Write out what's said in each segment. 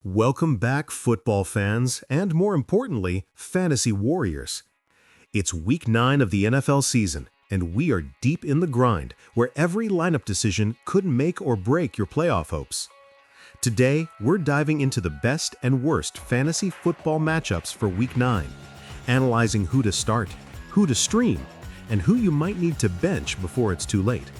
Welcome back, football fans, and more importantly, fantasy warriors. It's week 9 of the NFL season, and we are deep in the grind where every lineup decision could make or break your playoff hopes. Today, we're diving into the best and worst fantasy football matchups for week 9, analyzing who to start, who to stream, and who you might need to bench before it's too late.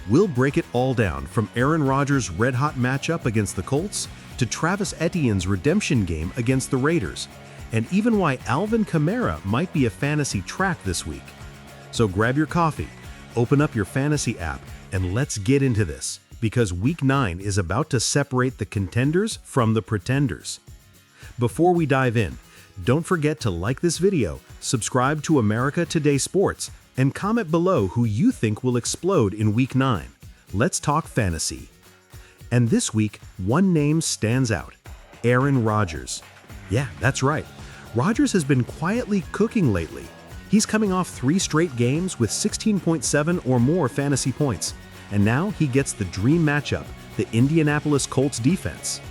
We'll break it all down from Aaron Rodgers' red-hot matchup against the Colts to Travis Etienne's redemption game against the Raiders, and even why Alvin Kamara might be a fantasy track this week. So grab your coffee, open up your fantasy app, and let's get into this, because week 9 is about to separate the contenders from the pretenders. Before we dive in, don't forget to like this video, subscribe to America Today Sports, and comment below who you think will explode in week 9. Let's talk fantasy. And this week, one name stands out: Aaron Rodgers. Yeah, that's right. Rodgers has been quietly cooking lately. He's coming off 3 straight games with 16.7 or more fantasy points. And now he gets the dream matchup, the Indianapolis Colts defense.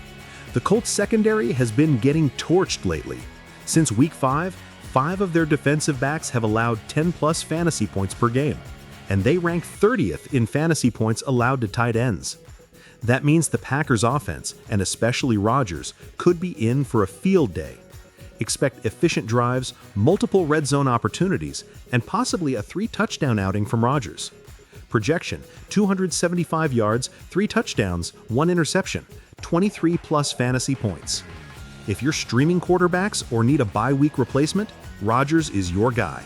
The Colts secondary has been getting torched lately. Since week 5, 5 of their defensive backs have allowed 10-plus fantasy points per game, and they rank 30th in fantasy points allowed to tight ends. That means the Packers' offense, and especially Rodgers, could be in for a field day. Expect efficient drives, multiple red zone opportunities, and possibly a 3-touchdown outing from Rodgers. Projection: 275 yards, 3 touchdowns, 1 interception, 23-plus fantasy points. If you're streaming quarterbacks or need a bye-week replacement, Rodgers is your guy.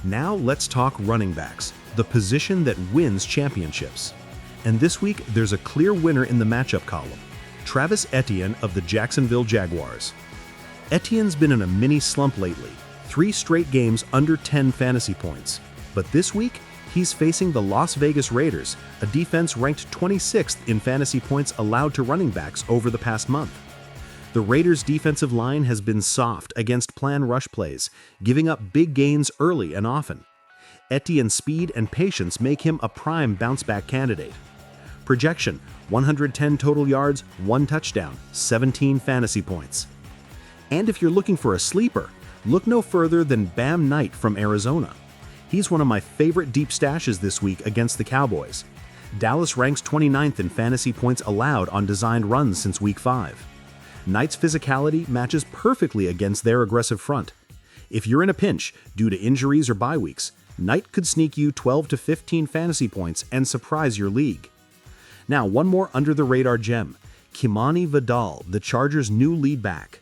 Now let's talk running backs, the position that wins championships. And this week, there's a clear winner in the matchup column: Travis Etienne of the Jacksonville Jaguars. Etienne's been in a mini slump lately, 3 straight games under 10 fantasy points. But this week, he's facing the Las Vegas Raiders, a defense ranked 26th in fantasy points allowed to running backs over the past month. The Raiders' defensive line has been soft against plan rush plays, giving up big gains early and often. Etienne's speed and patience make him a prime bounce-back candidate. Projection: 110 total yards, 1 touchdown, 17 fantasy points. And if you're looking for a sleeper, look no further than Bam Knight from Arizona. He's one of my favorite deep stashes this week against the Cowboys. Dallas ranks 29th in fantasy points allowed on designed runs since week 5. Knight's physicality matches perfectly against their aggressive front. If you're in a pinch due to injuries or bye weeks, Knight could sneak you 12 to 15 fantasy points and surprise your league. Now, one more under-the-radar gem: Kimani Vidal, the Chargers' new lead back.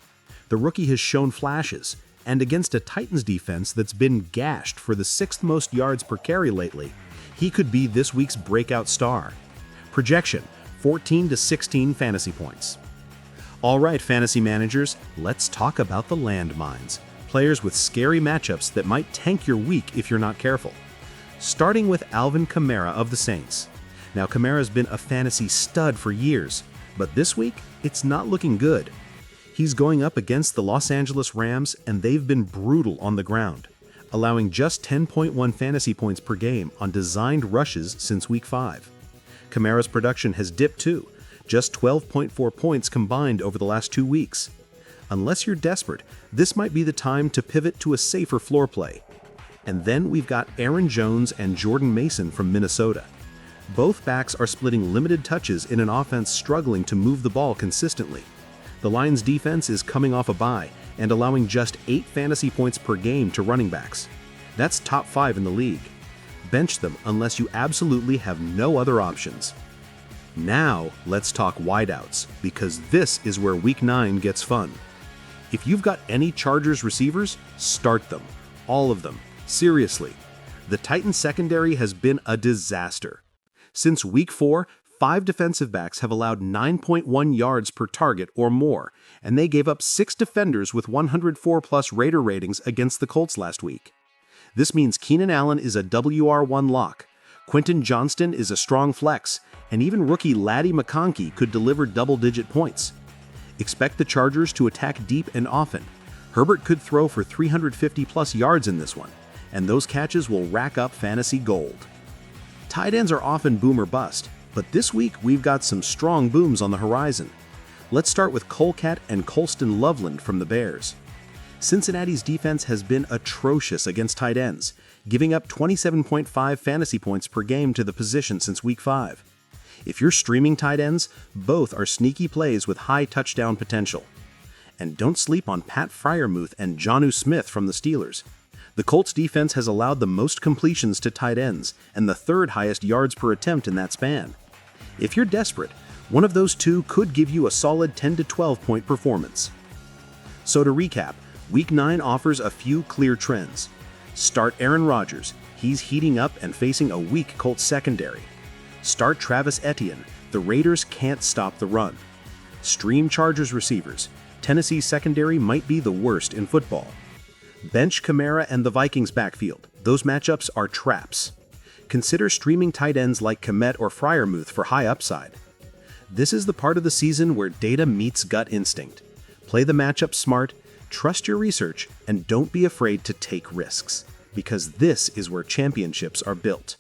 The rookie has shown flashes, and against a Titans defense that's been gashed for the 6th most yards per carry lately, he could be this week's breakout star. Projection: 14 to 16 fantasy points. All right, fantasy managers, let's talk about the landmines, players with scary matchups that might tank your week if you're not careful. Starting with Alvin Kamara of the Saints. Now, Kamara's been a fantasy stud for years, but this week, it's not looking good. He's going up against the Los Angeles Rams, and they've been brutal on the ground, allowing just 10.1 fantasy points per game on designed rushes since week 5. Kamara's production has dipped too, just 12.4 points combined over the last 2 weeks. Unless you're desperate, this might be the time to pivot to a safer floor play. And then we've got Aaron Jones and Jordan Mason from Minnesota. Both backs are splitting limited touches in an offense struggling to move the ball consistently. The Lions' defense is coming off a bye and allowing just 8 fantasy points per game to running backs. That's top 5 in the league. Bench them unless you absolutely have no other options. Now, let's talk wideouts, because this is where week 9 gets fun. If you've got any Chargers receivers, start them. All of them. Seriously. The Titans secondary has been a disaster. Since week 4, 5 defensive backs have allowed 9.1 yards per target or more, and they gave up 6 defenders with 104-plus Raider ratings against the Colts last week. This means Keenan Allen is a WR1 lock, Quentin Johnston is a strong flex, and even rookie Ladd McConkey could deliver double-digit points. Expect the Chargers to attack deep and often. Herbert could throw for 350-plus yards in this one, and those catches will rack up fantasy gold. Tight ends are often boom or bust, but this week we've got some strong booms on the horizon. Let's start with Kmet and Colston Loveland from the Bears. Cincinnati's defense has been atrocious against tight ends, giving up 27.5 fantasy points per game to the position since Week 5. If you're streaming tight ends, both are sneaky plays with high touchdown potential. And don't sleep on Pat Freiermuth and Jonnu Smith from the Steelers. The Colts defense has allowed the most completions to tight ends and the third highest yards per attempt in that span. If you're desperate, one of those two could give you a solid 10 to 12 point performance. So to recap, Week 9 offers a few clear trends. Start Aaron Rodgers. He's heating up and facing a weak Colts secondary. Start Travis Etienne. The Raiders can't stop the run. Stream Chargers receivers. Tennessee's secondary might be the worst in football. Bench Kamara and the Vikings backfield. Those matchups are traps. Consider streaming tight ends like Kmet or Freiermuth for high upside. This is the part of the season where data meets gut instinct. Play the matchup smart, trust your research, and don't be afraid to take risks, because this is where championships are built.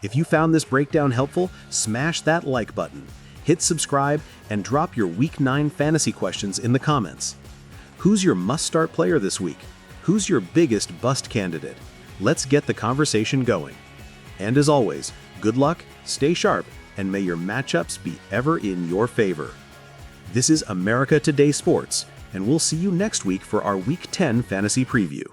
If you found this breakdown helpful, smash that like button, hit subscribe, and drop your Week 9 fantasy questions in the comments. Who's your must-start player this week? Who's your biggest bust candidate? Let's get the conversation going. And as always, good luck, stay sharp, and may your matchups be ever in your favor. This is America Today Sports, and we'll see you next week for our Week 10 fantasy preview.